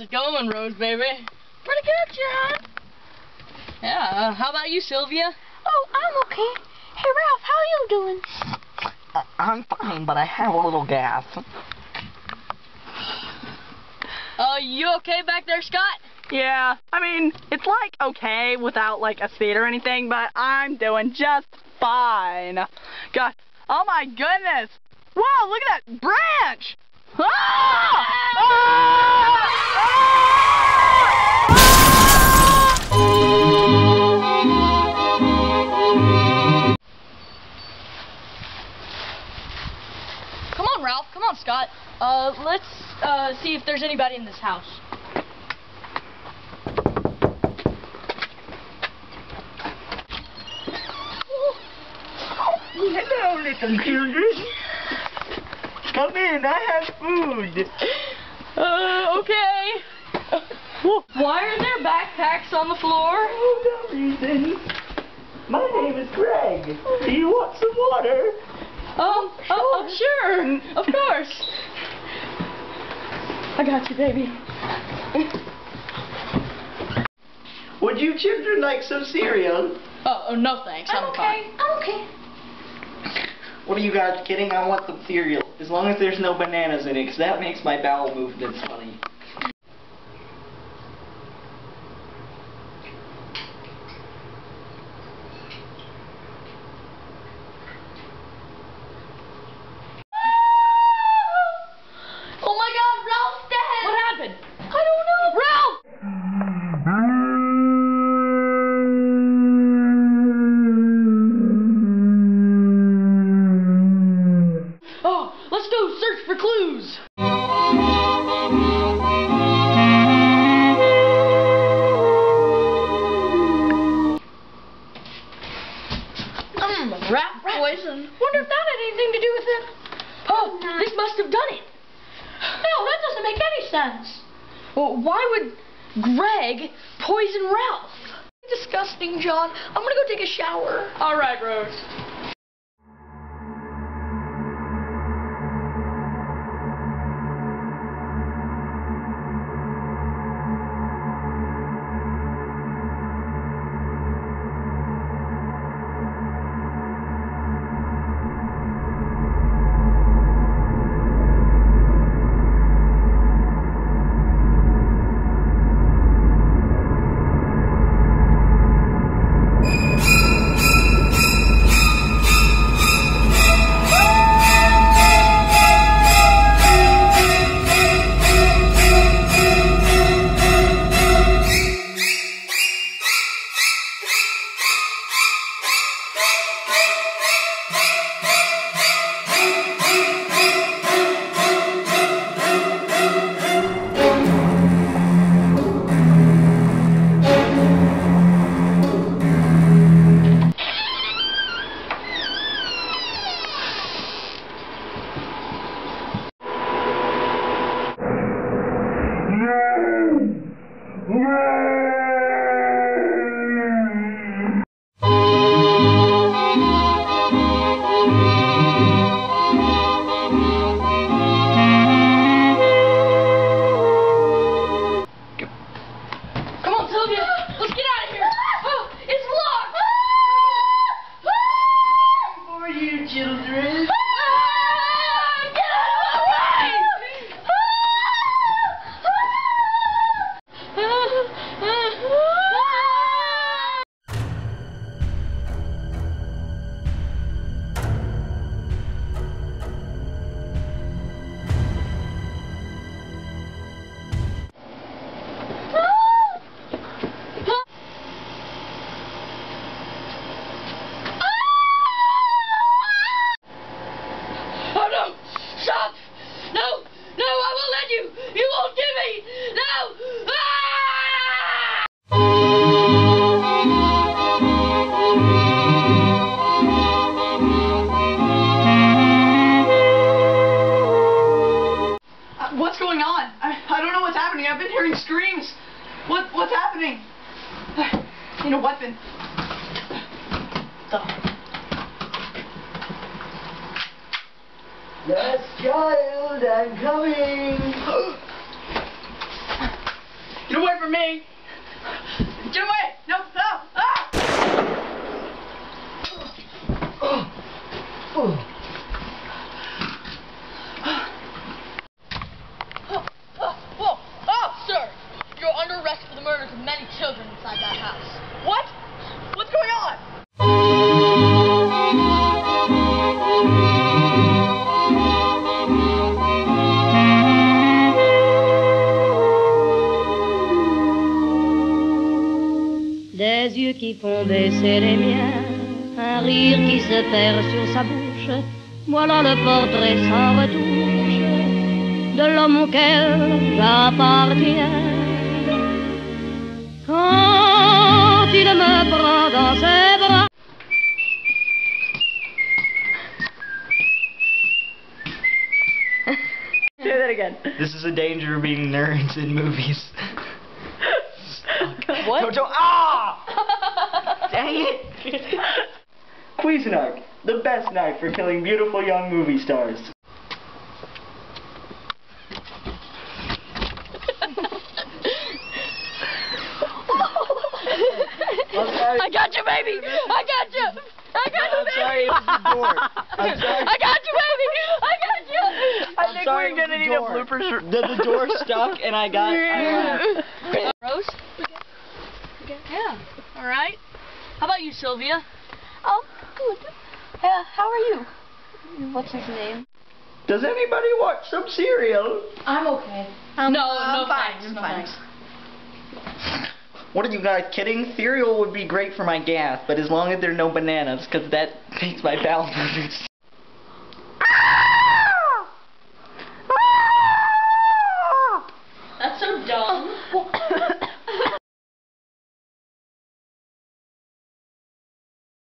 it going, Rose, baby? Pretty good, John. Yeah, how about you, Sylvia? Oh, I'm okay. Hey, Ralph, how are you doing? I'm fine, but I have a little gas. You okay back there, Scott? Yeah, I mean, it's like okay without like a seat or anything, but I'm doing just fine. God, oh my goodness! Whoa, look at that branch! Ah! Ah! Come on, Ralph. Come on, Scott. Let's see if there's anybody in this house. Hello, little children. Come in, I have food. Okay. Why are there backpacks on the floor? Oh, no reason. My name is Greg. Do you want some water? Sure. Of course. I got you, baby. Would you children like some cereal? Oh, no thanks. I'm fine. I'm okay. What are you guys kidding? I want some cereal. As long as there's no bananas in it, because that makes my bowel movements funny. Oh my God, Ralph's dead. What happened? I don't know. Ralph! Oh, let's go search for clues. Rat poison. Wonder if that had anything to do with it. Oh, this must have done it. No, that doesn't make any sense. Well, why would Greg poison Ralph? Disgusting, John. I'm gonna go take a shower. All right, Rose. Come on, Sylvia. Let's get out of here. Oh, it's locked. For you, children. Get out of Oh no! Stop! No! No! I won't let you! You won't give me! No! What's going on? I don't know what's happening. I've been hearing screams. What's happening? I need a weapon. Yes, child, I'm coming. Get away from me! Get away! No! No! Ah! Whoa! Oh, sir! You're under arrest for the murders of many children inside that house. What? What's going on? Des yeux qui font baisser les miens, un rire qui se perd sur sa bouche, voilà le portrait sans retouche de l'homme auquel j'appartiens. Quand il me prend dans ses bras. Say that again. This is the danger of being nerds in movies. What? Ah! Dang it! Cuisinart, the best knife for killing beautiful young movie stars. I got you, baby! I got you! I got you, I'm baby! sorry, it was the door. I'm sorry. I got you, baby! I got you! I think sorry, we're gonna it was need the a door. blooper. The door stuck and I laughed. Rose? Yeah. All right. How about you, Sylvia? Oh, good. How are you? What's his name? Does anybody watch some cereal? I'm okay. No, thanks. I'm No, fine. thanks. What are you guys kidding? Cereal would be great for my gas, but as long as there are no bananas, because that makes my bowel movements.